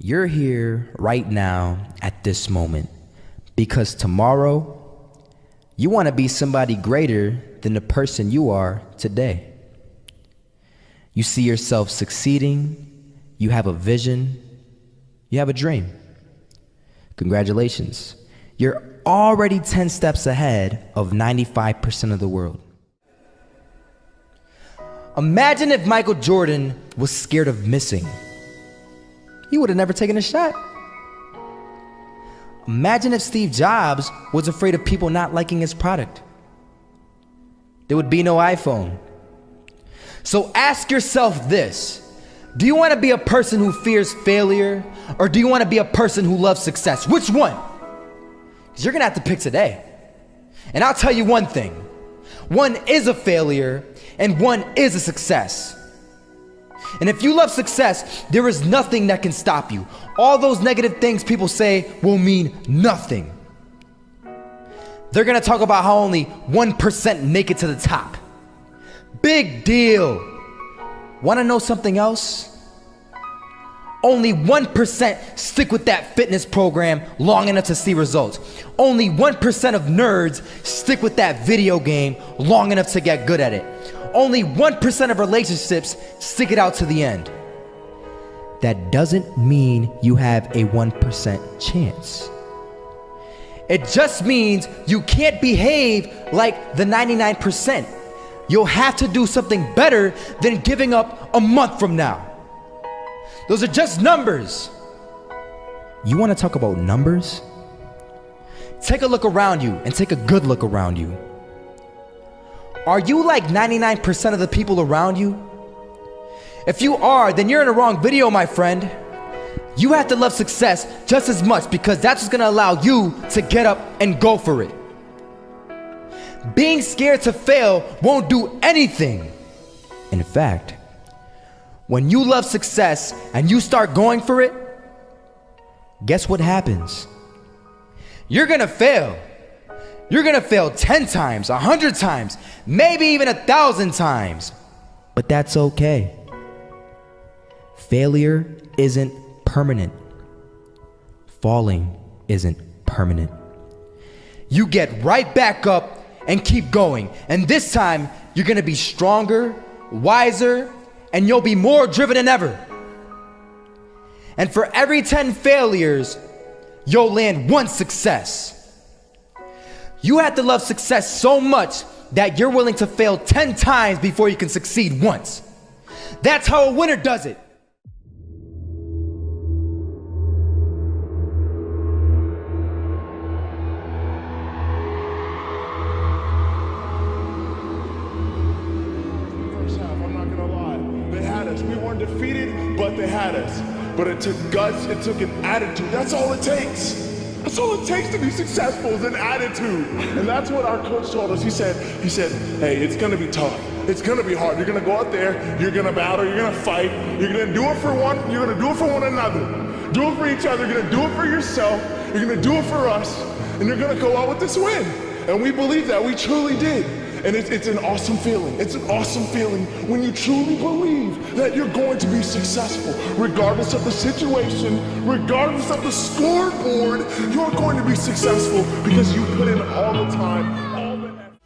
You're here right now at this moment because tomorrow you want to be somebody greater than the person you are today. You see yourself succeeding, you have a vision, you have a dream. Congratulations. You're already 10 steps ahead of 95% of the world. Imagine if Michael Jordan was scared of missing. He would have never taken a shot. Imagine if Steve Jobs was afraid of people not liking his product. There would be no iPhone. So ask yourself this: do you want to be a person who fears failure, or do you want to be a person who loves success? Which one? Because you're going to have to pick today. And I'll tell you one thing: one is a failure and one is a success. And if you love success, there is nothing that can stop you. All those negative things people say will mean nothing. They're gonna talk about how only 1% make it to the top. Big deal. Wanna know something else? Only 1% stick with that fitness program long enough to see results. Only 1% of nerds stick with that video game long enough to get good at it. Only 1% of relationships stick it out to the end. That doesn't mean you have a 1% chance. It just means you can't behave like the 99%. You'll have to do something better than giving up a month from now. Those are just numbers. You want to talk about numbers? Take a look around you and take a good look around you. Are you like 99% of the people around you? If you are, then you're in the wrong video, my friend. You have to love success just as much because that's what's gonna allow you to get up and go for it. Being scared to fail won't do anything. In fact, when you love success and you start going for it, guess what happens? You're gonna fail. You're gonna fail 10 times, 100 times, maybe even 1,000 times. But that's okay. Failure isn't permanent. Falling isn't permanent. You get right back up and keep going. And this time, you're gonna be stronger, wiser, and you'll be more driven than ever. And for every 10 failures, you'll land one success. You have to love success so much that you're willing to fail 10 times before you can succeed once. That's how a winner does it. First half, I'm not gonna lie. They had us. We weren't defeated, but they had us. But it took guts, it took an attitude. That's all it takes. That's all it takes to be successful is an attitude. And that's what our coach told us. He said, hey, it's gonna be tough. It's gonna be hard. You're gonna go out there, you're gonna battle, you're gonna fight, you're gonna do it for one, you're gonna do it for one another. Do it for each other, you're gonna do it for yourself, you're gonna do it for us, and you're gonna go out with this win. And we believe that, we truly did. And it's an awesome feeling. It's an awesome feeling when you truly believe that you're going to be successful. Regardless of the situation, regardless of the scoreboard, you're going to be successful because you put in all the time, all the effort.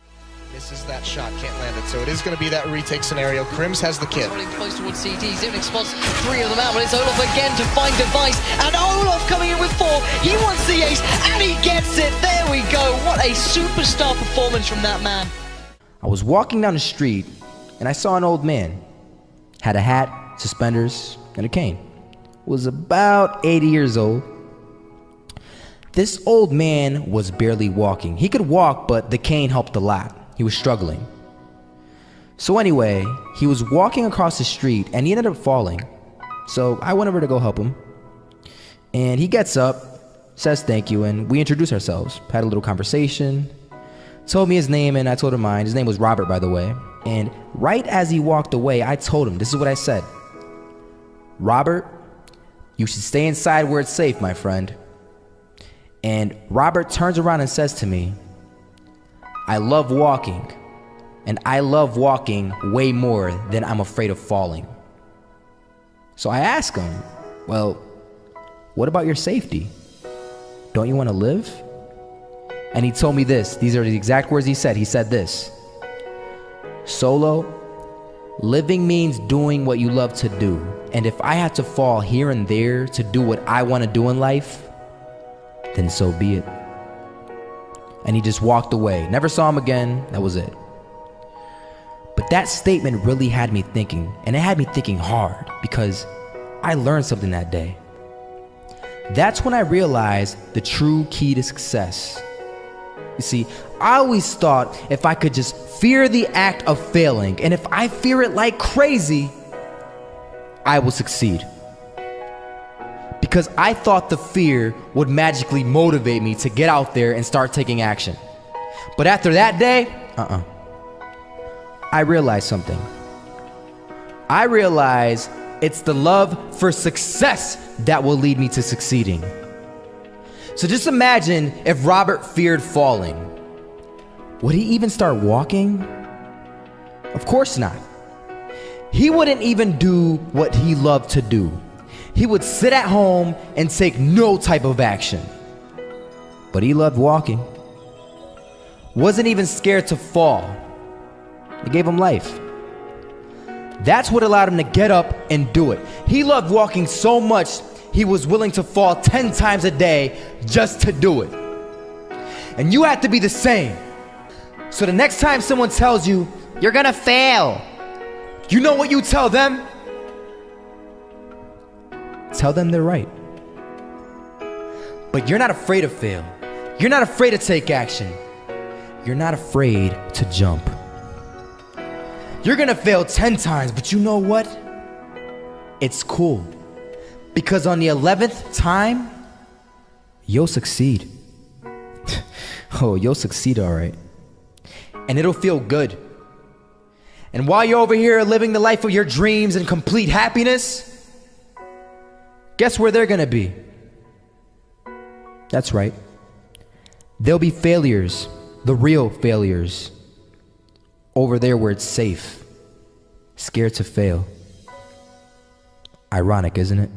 Misses that shot, can't land it. So it is going to be that retake scenario. Crims has the kid. Running close towards CT, Zivnik spots 3 of them out, but it's Olaf again to find Device, and Olaf coming in with 4. He wants the ace, and he gets it. There we go. What a superstar performance from that man. I was walking down the street and I saw an old man. Had a hat, suspenders, and a cane. Was about 80 years old. This old man was barely walking. He could walk, but the cane helped a lot. He was struggling. So anyway, he was walking across the street and he ended up falling. So I went over to go help him. And he gets up, says thank you, and we introduced ourselves. Had a little conversation. Told me his name and I told him mine. His name was Robert, by the way. And right as he walked away, I told him, this is what I said. Robert, you should stay inside where it's safe, my friend. And Robert turns around and says to me, I love walking, and I love walking way more than I'm afraid of falling. So I ask him, well, what about your safety? Don't you want to live? And he told me this. These are the exact words he said. He said this: Solo, living means doing what you love to do. And if I had to fall here and there to do what I want to do in life, then so be it. And he just walked away. Never saw him again. That was it. But that statement really had me thinking, and it had me thinking hard, because I learned something that day. That's when I realized the true key to success. You see, I always thought if I could just fear the act of failing, and if I fear it like crazy, I will succeed. Because I thought the fear would magically motivate me to get out there and start taking action. But after that day, I realized something. I realized it's the love for success that will lead me to succeeding. So just imagine if Robert feared falling. Would he even start walking? Of course not. He wouldn't even do what he loved to do. He would sit at home and take no type of action. But he loved walking. Wasn't even scared to fall. It gave him life. That's what allowed him to get up and do it. He loved walking so much, he was willing to fall 10 times a day just to do it. And you have to be the same. So the next time someone tells you, you're gonna fail, you know what you tell them? Tell them they're right. But you're not afraid to fail. You're not afraid to take action. You're not afraid to jump. You're gonna fail 10 times, but you know what? It's cool. Because on the 11th time, you'll succeed. Oh, you'll succeed, all right. And it'll feel good. And while you're over here living the life of your dreams and complete happiness, guess where they're gonna be? That's right. They'll be failures, the real failures. Over there where it's safe, scared to fail. Ironic, isn't it?